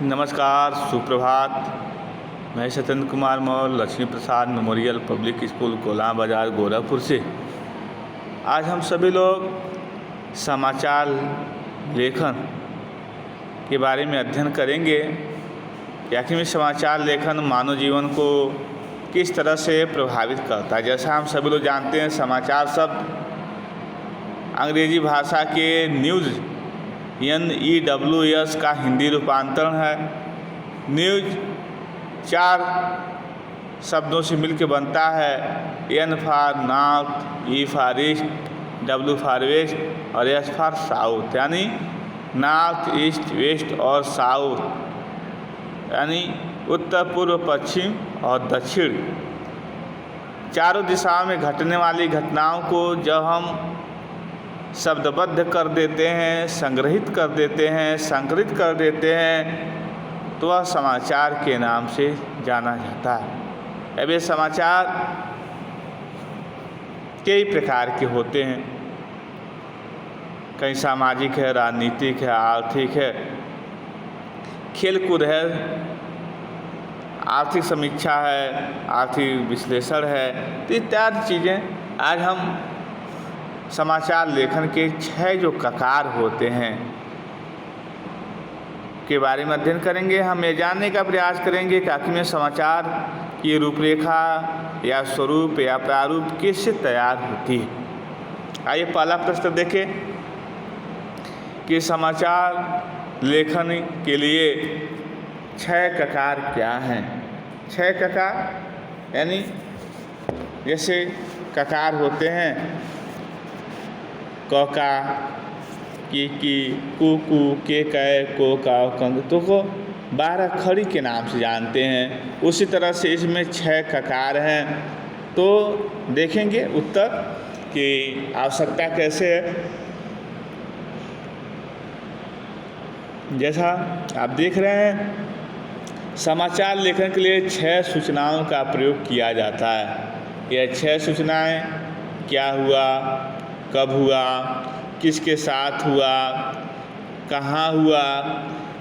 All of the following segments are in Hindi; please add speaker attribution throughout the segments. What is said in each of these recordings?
Speaker 1: नमस्कार, सुप्रभात। मैं सत्येंद्र कुमार मौर्य लक्ष्मी प्रसाद मेमोरियल पब्लिक स्कूल कोल्हान बाजार गोरखपुर से। आज हम सभी लोग समाचार लेखन के बारे में अध्ययन करेंगे कि आखिर समाचार लेखन मानव जीवन को किस तरह से प्रभावित करता है। जैसा हम सभी लोग जानते हैं, समाचार शब्द अंग्रेजी भाषा के न्यूज़ NEWS का हिंदी रूपांतरण है। न्यूज 4 शब्दों से मिलकर बनता है। N for north, E for east, W for west और S फॉर साउथ, यानी नॉर्थ, ईस्ट, वेस्ट और साउथ, यानी उत्तर, पूर्व, पश्चिम और दक्षिण। चारों दिशाओं में घटने वाली घटनाओं को जब हम शब्दबद्ध कर देते हैं, संग्रहित कर देते हैं, संकलित कर देते हैं, तो वह समाचार के नाम से जाना जाता है। अब ये समाचार कई प्रकार के होते हैं। कई सामाजिक है, राजनीतिक है, आर्थिक है, खेलकूद है, आर्थिक समीक्षा है, आर्थिक विश्लेषण है, तो इत्यादि चीज़ें आज हम समाचार लेखन के 6 जो ककार होते हैं के बारे में अध्ययन करेंगे। हम ये जानने का प्रयास करेंगे कि आखिर में समाचार की रूपरेखा या स्वरूप या प्रारूप किससे तैयार होती है। आइए पहला प्रश्न देखें कि समाचार लेखन के लिए 6 ककार क्या हैं। 6 ककार यानी जैसे ककार होते हैं क का, की, कु, के, को, कंग, तो को 12 खड़ी के नाम से जानते हैं। उसी तरह से इसमें 6 ककार हैं। तो देखेंगे उत्तर की आवश्यकता कैसे है। जैसा आप देख रहे हैं, समाचार लेखन के लिए 6 सूचनाओं का प्रयोग किया जाता है। यह 6 सूचनाएं क्या हुआ, कब हुआ, किसके साथ हुआ, कहाँ हुआ,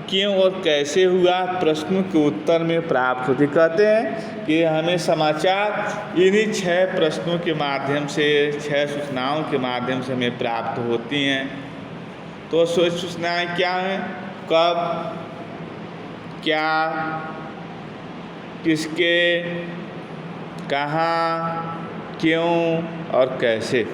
Speaker 1: क्यों और कैसे हुआ, प्रश्नों के उत्तर में प्राप्त होती। कहते हैं कि हमें समाचार इन्हीं 6 प्रश्नों के माध्यम से, 6 सूचनाओं के माध्यम से हमें प्राप्त होती हैं। तो सूचनाएं क्या हैं? कब, क्या, किसके, कहाँ, क्यों और कैसे।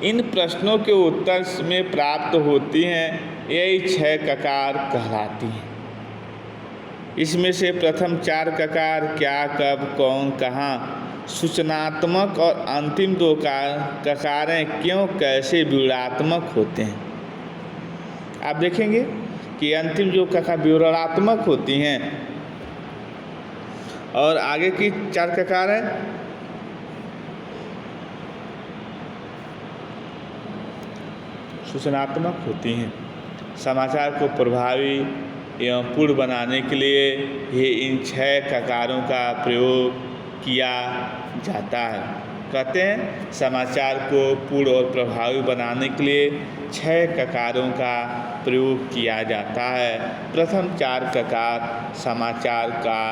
Speaker 1: इन प्रश्नों के उत्तर में प्राप्त होती हैं, यही 6 ककार कहलाती हैं। इसमें से प्रथम 4 ककार क्या, कब, कौन, कहाँ सूचनात्मक और अंतिम 2 ककारें क्यों, कैसे विवरणात्मक होते हैं। आप देखेंगे कि अंतिम जो ककार विवरणात्मक होती हैं और आगे की 4 ककारें सूचनात्मक होती हैं। समाचार को प्रभावी एवं पूर्ण बनाने के लिए ये इन 6 ककारों का प्रयोग किया जाता है। कहते हैं समाचार को पूर्ण और प्रभावी बनाने के लिए 6 ककारों का प्रयोग किया जाता है। प्रथम 4 ककार समाचार का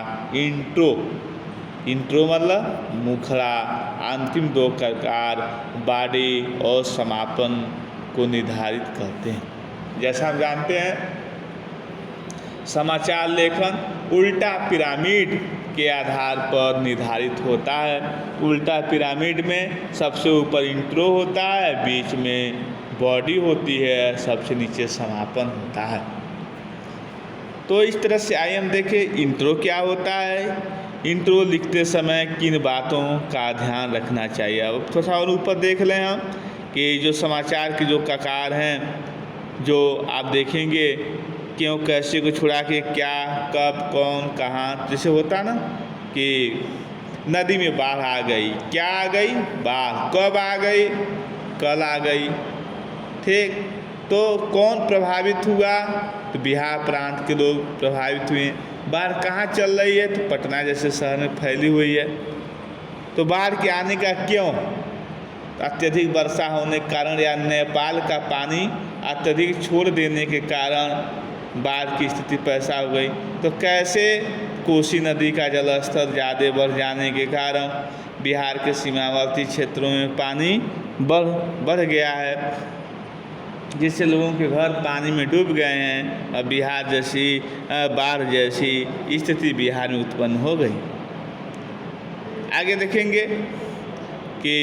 Speaker 1: इंट्रो मतलब मुखड़ा, अंतिम 2 ककार बॉडी और समापन को निर्धारित करते हैं। जैसा हम जानते हैं, समाचार लेखन उल्टा पिरामिड के आधार पर निर्धारित होता है। उल्टा पिरामिड में सबसे ऊपर इंट्रो होता है, बीच में बॉडी होती है, सबसे नीचे समापन होता है। तो इस तरह से आइए हम देखें इंट्रो क्या होता है। इंट्रो लिखते समय किन बातों का ध्यान रखना चाहिए। अब थोड़ा और ऊपर देख लें हम कि जो समाचार के जो ककार हैं, जो आप देखेंगे क्यों, कैसे को छुड़ा के क्या, कब, कौन, कहाँ। जैसे होता ना कि नदी में बाढ़ आ गई, क्या आ गई, बाढ़। कब आ गई, कल आ गई। ठीक, तो कौन प्रभावित हुआ, तो बिहार प्रांत के लोग प्रभावित हुए। बाढ़ कहाँ चल रही है, तो पटना जैसे शहर में फैली हुई है। तो बाढ़ के आने का क्यों, अत्यधिक वर्षा होने के कारण या नेपाल का पानी अत्यधिक छोड़ देने के कारण बाढ़ की स्थिति पैदा हो गई। तो कैसे कोसी नदी का जलस्तर ज़्यादा बढ़ जाने के कारण बिहार के सीमावर्ती क्षेत्रों में पानी बढ़ गया है, जिससे लोगों के घर पानी में डूब गए हैं और बिहार जैसी बाढ़ जैसी स्थिति बिहार में उत्पन्न हो गई। आगे देखेंगे कि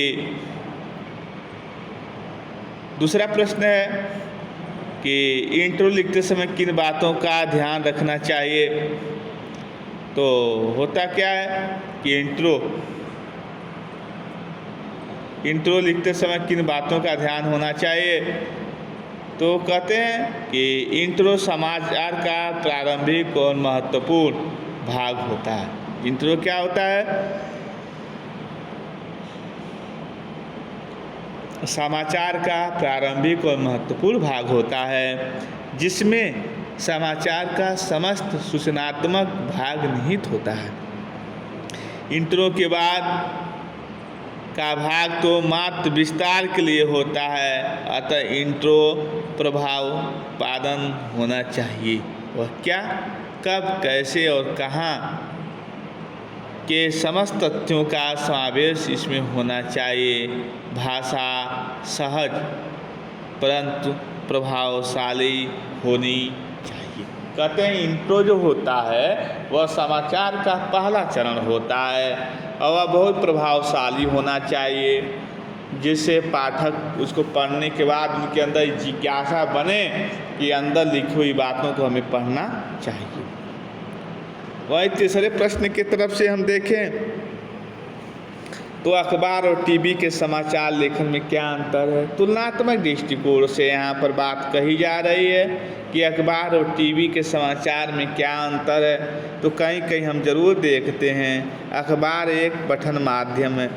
Speaker 1: दूसरा प्रश्न है कि इंट्रो लिखते समय किन बातों का ध्यान रखना चाहिए। तो होता क्या है कि इंट्रो लिखते समय किन बातों का ध्यान होना चाहिए। तो कहते हैं कि इंट्रो समाचार का प्रारंभिक और महत्वपूर्ण भाग होता है। इंट्रो क्या होता है? समाचार का प्रारंभिक और महत्वपूर्ण भाग होता है, जिसमें समाचार का समस्त सूचनात्मक भाग निहित होता है। इंट्रो के बाद का भाग तो मात्र विस्तार के लिए होता है, अतः इंट्रो प्रभाव उत्पादन होना चाहिए। वह क्या, कब, कैसे और कहाँ के समस्त तथ्यों का समावेश इसमें होना चाहिए। भाषा सहज परंतु प्रभावशाली होनी चाहिए। कहते हैं इंट्रो जो होता है वह समाचार का पहला चरण होता है और वह बहुत प्रभावशाली होना चाहिए, जिससे पाठक उसको पढ़ने के बाद उनके अंदर जिज्ञासा बने कि अंदर लिखी हुई बातों को हमें पढ़ना चाहिए। वही तीसरे प्रश्न की तरफ से हम देखें तो अखबार और टीवी के समाचार लेखन में क्या अंतर है। तुलनात्मक दृष्टिकोण से यहाँ पर बात कही जा रही है कि अखबार और टीवी के समाचार में क्या अंतर है। तो कहीं कहीं हम जरूर देखते हैं अखबार एक पठन माध्यम है,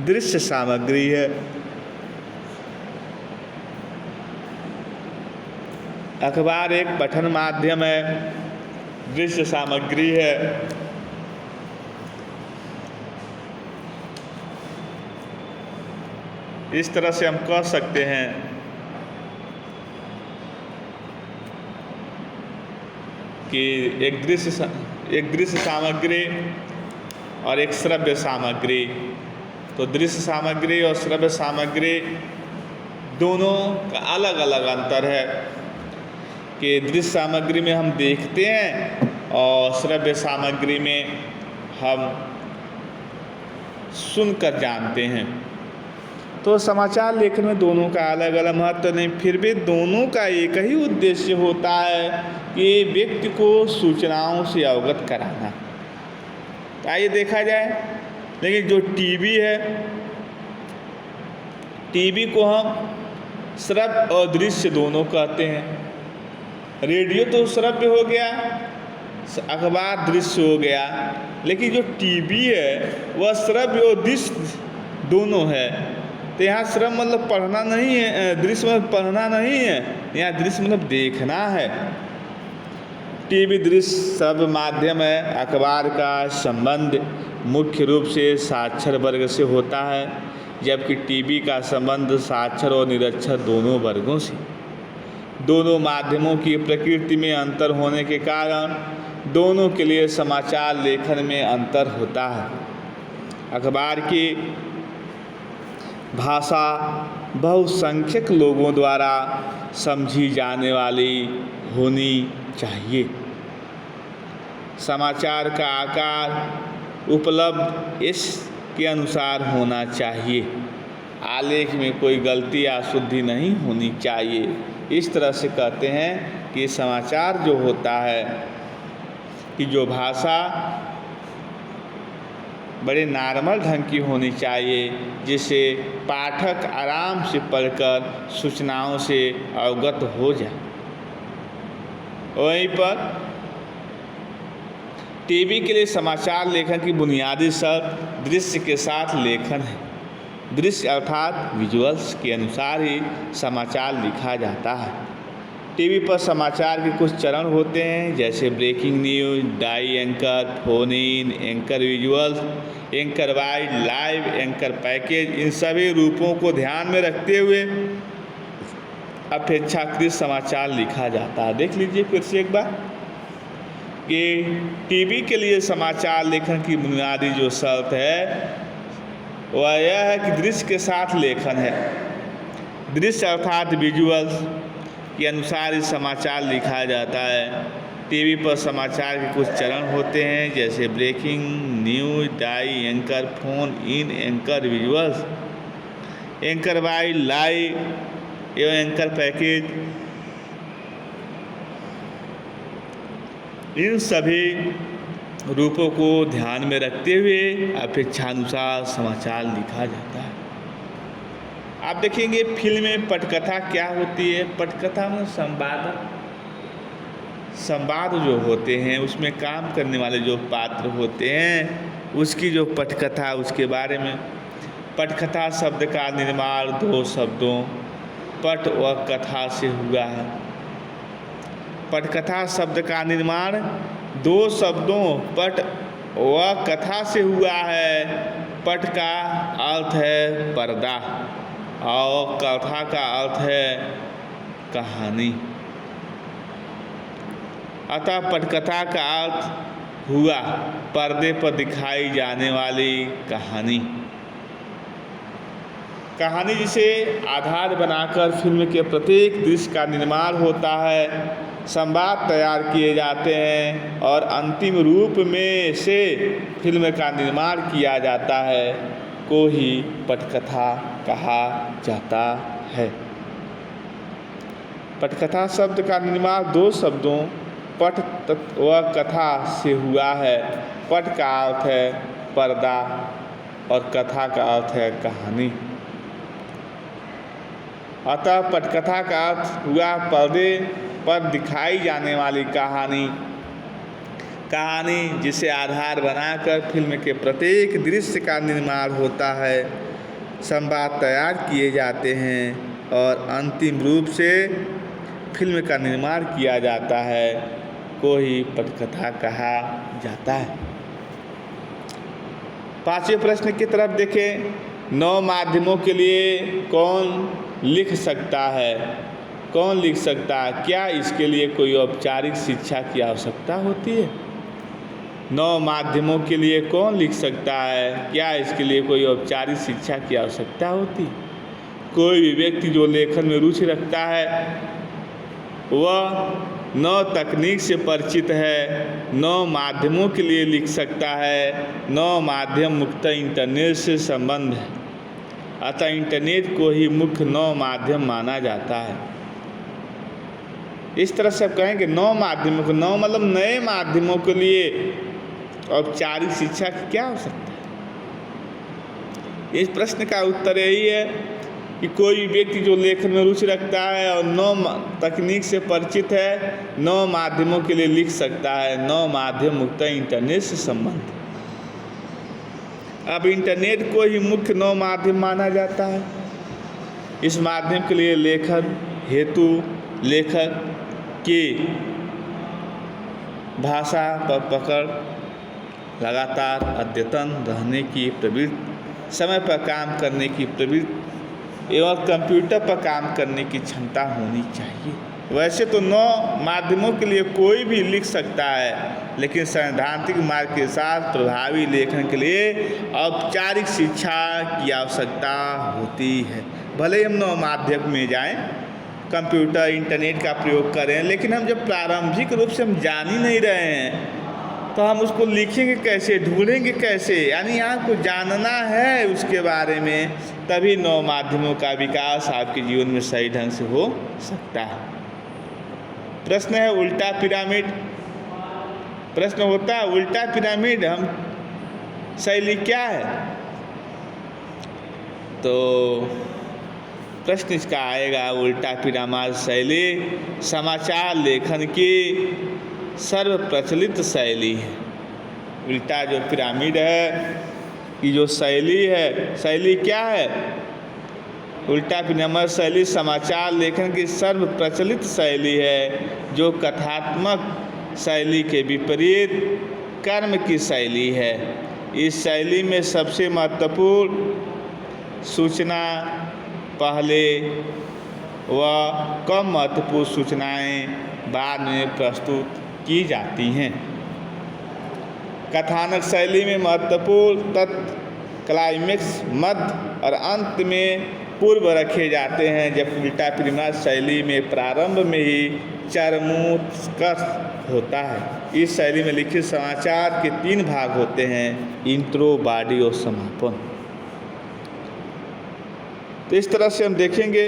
Speaker 1: दृश्य सामग्री है। अखबार एक पठन माध्यम है, दृश्य सामग्री है। इस तरह से हम कह सकते हैं कि एक दृश्य सामग्री और एक श्रव्य सामग्री। तो दृश्य सामग्री और श्रव्य सामग्री दोनों का अलग अलग अंतर है कि दृश्य सामग्री में हम देखते हैं और श्रव्य सामग्री में हम सुनकर जानते हैं। तो समाचार लेखन में दोनों का अलग अलग महत्व नहीं, फिर भी दोनों का एक ही उद्देश्य होता है कि व्यक्ति को सूचनाओं से अवगत कराना। तो आइए देखा जाए, लेकिन जो टीवी है, टीवी को हम श्रव्य और दृश्य दोनों कहते हैं। रेडियो तो श्रव्य हो गया, अखबार दृश्य हो गया, लेकिन जो टीवी है वह श्रव्य और दृश्य दोनों है। तो यहाँ श्रव्य मतलब पढ़ना नहीं है, दृश्य मतलब पढ़ना नहीं है, यहाँ दृश्य मतलब देखना है। टीवी दृश्य सब माध्यम है। अखबार का संबंध मुख्य रूप से साक्षर वर्ग से होता है, जबकि टीवी का संबंध साक्षर और निरक्षर दोनों वर्गों से। दोनों माध्यमों की प्रकृति में अंतर होने के कारण दोनों के लिए समाचार लेखन में अंतर होता है। अखबार की भाषा बहुसंख्यक लोगों द्वारा समझी जाने वाली होनी चाहिए। समाचार का आकार उपलब्ध इसके अनुसार होना चाहिए। आलेख में कोई गलती या शुद्धि नहीं होनी चाहिए। इस तरह से कहते हैं कि समाचार जो होता है कि जो भाषा बड़े नॉर्मल ढंग की होनी चाहिए, जिससे पाठक आराम से पढ़कर सूचनाओं से अवगत हो जाए। वहीं पर टीवी के लिए समाचार लेखन की बुनियादी शर्त दृश्य के साथ लेखन है। दृश्य अर्थात विजुअल्स के अनुसार ही समाचार लिखा जाता है। टीवी पर समाचार के कुछ चरण होते हैं, जैसे breaking news, dry anchor, phone in, anchor visuals, anchor wide, live, anchor package. इन सभी रूपों को ध्यान में रखते हुए अपेक्षाकृत समाचार लिखा जाता है। देख लीजिए फिर से एक बार कि टीवी के लिए समाचार लेखन की बुनियादी जो शर्त है वह यह है कि दृश्य के साथ लेखन है। दृश्य अर्थात विजुअल्स के अनुसार ही समाचार लिखा जाता है। टीवी पर समाचार के कुछ चरण होते हैं, जैसे breaking news, dry, anchor, phone in, anchor visuals, anchor bite, live एवं एंकर पैकेज। इन सभी रूपों को ध्यान में रखते हुए अपेक्षानुसार समाचार लिखा जाता है। आप देखेंगे फिल्म में पटकथा क्या होती है। पटकथा में संवाद जो होते हैं उसमें काम करने वाले जो पात्र होते हैं उसकी जो पटकथा, उसके बारे में। पटकथा शब्द का निर्माण दो शब्दों पट व कथा से हुआ है। पटकथा शब्द का निर्माण दो शब्दों पट व कथा से हुआ है। पट का अर्थ है पर्दा और कथा का अर्थ है कहानी। अतः पटकथा का अर्थ हुआ पर्दे पर दिखाई जाने वाली कहानी। कहानी जिसे आधार बनाकर फिल्म के प्रत्येक दृश्य का निर्माण होता है, संवाद तैयार किए जाते हैं और अंतिम रूप में से फिल्म का निर्माण किया जाता है, को ही पटकथा कहा जाता है। पटकथा शब्द का निर्माण दो शब्दों पट व कथा से हुआ है। पट का अर्थ है पर्दा और कथा का अर्थ है कहानी। अतः पटकथा का अर्थ हुआ पर्दे पर दिखाई जाने वाली कहानी। कहानी जिसे आधार बनाकर फिल्म के प्रत्येक दृश्य का निर्माण होता है, संवाद तैयार किए जाते हैं और अंतिम रूप से फिल्म का निर्माण किया जाता है, को ही पटकथा कहा जाता है। पांचवें प्रश्न की तरफ देखें। 9 माध्यमों के लिए कौन लिख सकता है? कौन लिख सकता है? क्या इसके लिए कोई औपचारिक शिक्षा की आवश्यकता होती है? 9 माध्यमों के लिए कौन लिख सकता है? क्या इसके लिए कोई औपचारिक शिक्षा की आवश्यकता होती है? कोई भी व्यक्ति जो लेखन में रुचि रखता है वह 9 तकनीक से परिचित है, 9 माध्यमों के लिए लिख सकता है। 9 माध्यम मुख्यतः इंटरनेट से संबंध है, अतः इंटरनेट को ही मुख्य 9 माध्यम माना जाता है। इस तरह से आप कहेंगे 9 माध्यमों को, 9 मतलब नए माध्यमों के लिए औपचारिक शिक्षा की क्या आवश्यकता है? इस प्रश्न का उत्तर यही है कि कोई व्यक्ति जो लेखन में रुचि रखता है और 9 तकनीक से परिचित है, 9 माध्यमों के लिए लिख सकता है। 9 माध्यम मुख्यतः इंटरनेट से संबंधित। अब इंटरनेट को ही मुख्य 9 माध्यम माना जाता है। इस माध्यम के लिए लेखन हेतु लेखक की भाषा पर पकड़, लगातार अद्यतन रहने की प्रवृत्ति, समय पर काम करने की प्रवृत्ति एवं कंप्यूटर पर काम करने की क्षमता होनी चाहिए। वैसे तो 9 माध्यमों के लिए कोई भी लिख सकता है, लेकिन सैद्धांतिक मार्ग के साथ प्रभावी लेखन के लिए औपचारिक शिक्षा की आवश्यकता होती है। भले ही हम 9 माध्यम में जाएं, कंप्यूटर इंटरनेट का प्रयोग करें, लेकिन हम जब प्रारंभिक रूप से हम जान ही नहीं रहे हैं तो हम उसको लिखेंगे कैसे, ढूंढेंगे कैसे? यानी आपको जानना है उसके बारे में, तभी 9 माध्यमों का विकास आपके जीवन में सही ढंग से हो सकता है। प्रश्न है उल्टा पिरामिड। प्रश्न होता है उल्टा पिरामिड हम शैली क्या है? तो प्रश्न इसका आएगा उल्टा पिरामिड शैली समाचार लेखन की सर्व प्रचलित शैली है। उल्टा जो पिरामिड है कि जो शैली है, शैली क्या है? उल्टा पिरामिड शैली समाचार लेखन की सर्व प्रचलित शैली है, जो कथात्मक शैली के विपरीत कर्म की शैली है। इस शैली में सबसे महत्वपूर्ण सूचना पहले व कम महत्वपूर्ण सूचनाएं बाद में प्रस्तुत की जाती हैं। कथानक शैली में महत्वपूर्ण तत्व क्लाइमेक्स, मध्य और अंत में पूर्व रखे जाते हैं, जब उल्टा परिमाण शैली में प्रारंभ में ही चरमोत्कर्ष होता है। इस शैली में लिखित समाचार के 3 भाग होते हैं, इंट्रो, बॉडी और समापन। तो इस तरह से हम देखेंगे,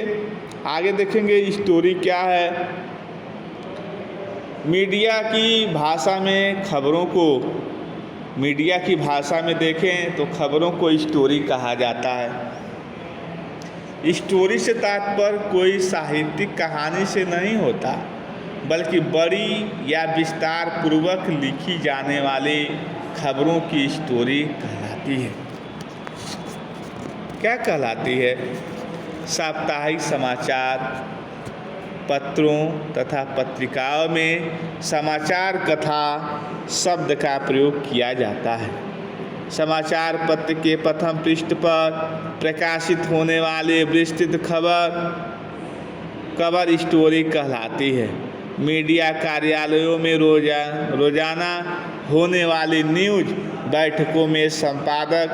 Speaker 1: आगे देखेंगे स्टोरी क्या है। मीडिया की भाषा में खबरों को, मीडिया की भाषा में देखें तो खबरों को स्टोरी कहा जाता है। स्टोरी से तात्पर्य कोई साहित्यिक कहानी से नहीं होता, बल्कि बड़ी या विस्तार पूर्वक लिखी जाने वाली खबरों की स्टोरी कहलाती है। क्या कहलाती है? साप्ताहिक समाचार पत्रों तथा पत्रिकाओं में समाचार कथा शब्द का प्रयोग किया जाता है। समाचार पत्र के प्रथम पृष्ठ पर प्रकाशित होने वाले विस्तृत कवर स्टोरी कहलाती है। मीडिया कार्यालयों में रोजाना होने वाली न्यूज बैठकों में संपादक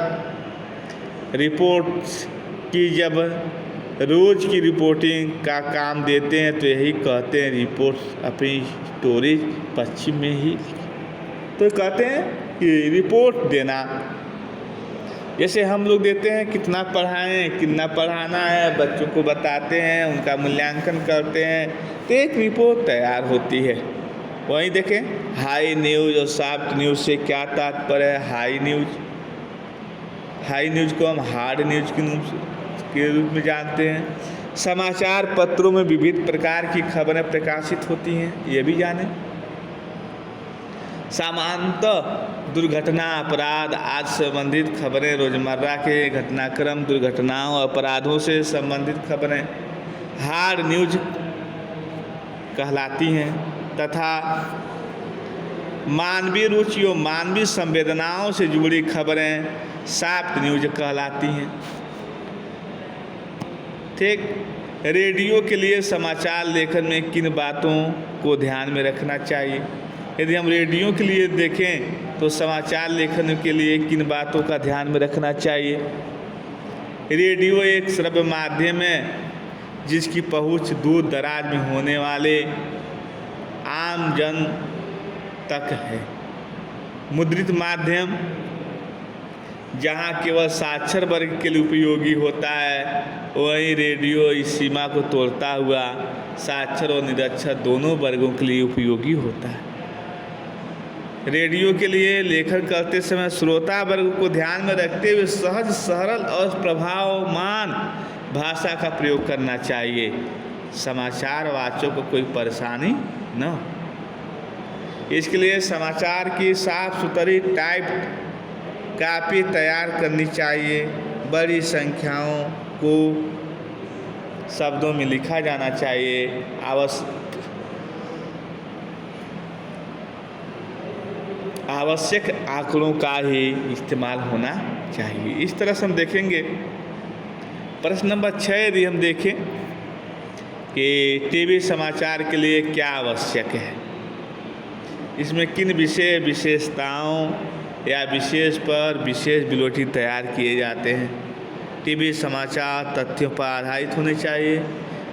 Speaker 1: रिपोर्ट्स की जब रोज़ की रिपोर्टिंग का काम देते हैं तो यही कहते हैं रिपोर्ट्स अपनी स्टोरी पश्चिम में ही, तो कहते हैं कि रिपोर्ट देना। जैसे हम लोग देते हैं कितना पढ़ाएं, कितना पढ़ाना है, बच्चों को बताते हैं, उनका मूल्यांकन करते हैं, तो एक रिपोर्ट तैयार होती है। वहीं देखें हाई न्यूज़ और सॉफ्ट न्यूज़ से क्या तात्पर्य है। हाई न्यूज़ को हम हार्ड न्यूज़ के रूप में जानते हैं। समाचार पत्रों में विविध प्रकार की खबरें प्रकाशित होती हैं, ये भी जानें। सामान्यतः दुर्घटना, अपराध आदि संबंधित खबरें, रोजमर्रा के घटनाक्रम, दुर्घटनाओं, अपराधों से संबंधित खबरें हार्ड न्यूज कहलाती हैं तथा मानवीय रुचियों, मानवीय संवेदनाओं से जुड़ी खबरें सॉफ्ट न्यूज कहलाती हैं। ठीक, रेडियो के लिए समाचार लेखन में किन बातों को ध्यान में रखना चाहिए? यदि हम रेडियो के लिए देखें तो समाचार लेखन के लिए किन बातों का ध्यान में रखना चाहिए? रेडियो एक श्रव्य माध्यम है जिसकी पहुंच दूर दराज में होने वाले आम जन तक है। मुद्रित माध्यम जहां केवल साक्षर वर्ग के लिए उपयोगी होता है, वहीं रेडियो इस सीमा को तोड़ता हुआ साक्षर और निरक्षर दोनों वर्गों के लिए उपयोगी होता है। रेडियो के लिए लेखन करते समय श्रोता वर्ग को ध्यान में रखते हुए सहज, सरल और प्रभावमान भाषा का प्रयोग करना चाहिए। समाचार वाचकों को कोई परेशानी न हो। इसके लिए समाचार की साफ सुथरी टाइप्ड कापी तैयार करनी चाहिए। बड़ी संख्याओं को शब्दों में लिखा जाना चाहिए। आवश्यक आंकड़ों का ही इस्तेमाल होना चाहिए। इस तरह से हम देखेंगे। प्रश्न नंबर 6 यदि हम देखें कि टीवी समाचार के लिए क्या आवश्यक है, इसमें किन विशेषताओं या विशेष पर विशेष बुलेटिन तैयार किए जाते हैं। टीवी समाचार तथ्यों पर आधारित होने चाहिए,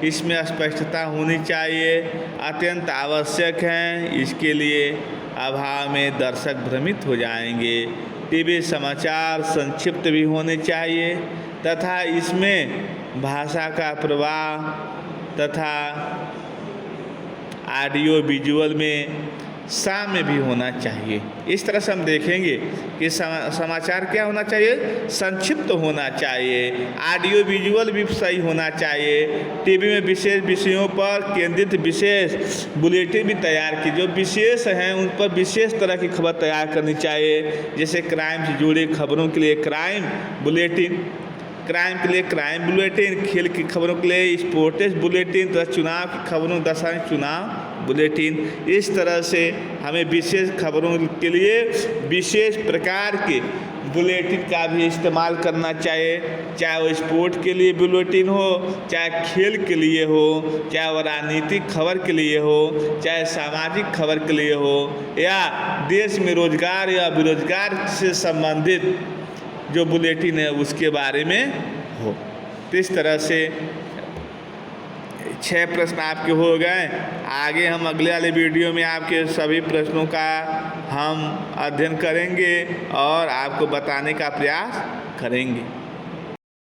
Speaker 1: इसमें स्पष्टता होनी चाहिए, अत्यंत आवश्यक हैं, इसके लिए अभाव में दर्शक भ्रमित हो जाएंगे। टीवी समाचार संक्षिप्त भी होने चाहिए तथा इसमें भाषा का प्रवाह तथा ऑडियो विजुअल में साम्य भी होना चाहिए। इस तरह से हम देखेंगे कि समाचार क्या होना चाहिए, संक्षिप्त होना चाहिए, ऑडियो विजुअल भी सही होना चाहिए। टीवी में विशेष विषयों पर केंद्रित विशेष बुलेटिन भी तैयार की, जो विशेष हैं उन पर विशेष तरह की खबर तैयार करनी चाहिए। जैसे क्राइम से जुड़ी खबरों के लिए क्राइम बुलेटिन, क्राइम के लिए क्राइम बुलेटिन, खेल की खबरों के लिए स्पोर्ट्स बुलेटिन तथा चुनाव की खबरों दशा चुनाव बुलेटिन। इस तरह से हमें विशेष खबरों के लिए विशेष प्रकार के बुलेटिन का भी इस्तेमाल करना चाहिए, चाहे वो स्पोर्ट के लिए बुलेटिन हो, चाहे खेल के लिए हो, चाहे वो राजनीतिक खबर के लिए हो, चाहे सामाजिक खबर के लिए हो, या देश में रोजगार या बेरोजगार से संबंधित जो बुलेटिन है उसके बारे में हो। तो इस तरह से 6 प्रश्न आपके हो गए। आगे हम अगले वाले वीडियो में आपके सभी प्रश्नों का हम अध्ययन करेंगे और आपको बताने का प्रयास करेंगे।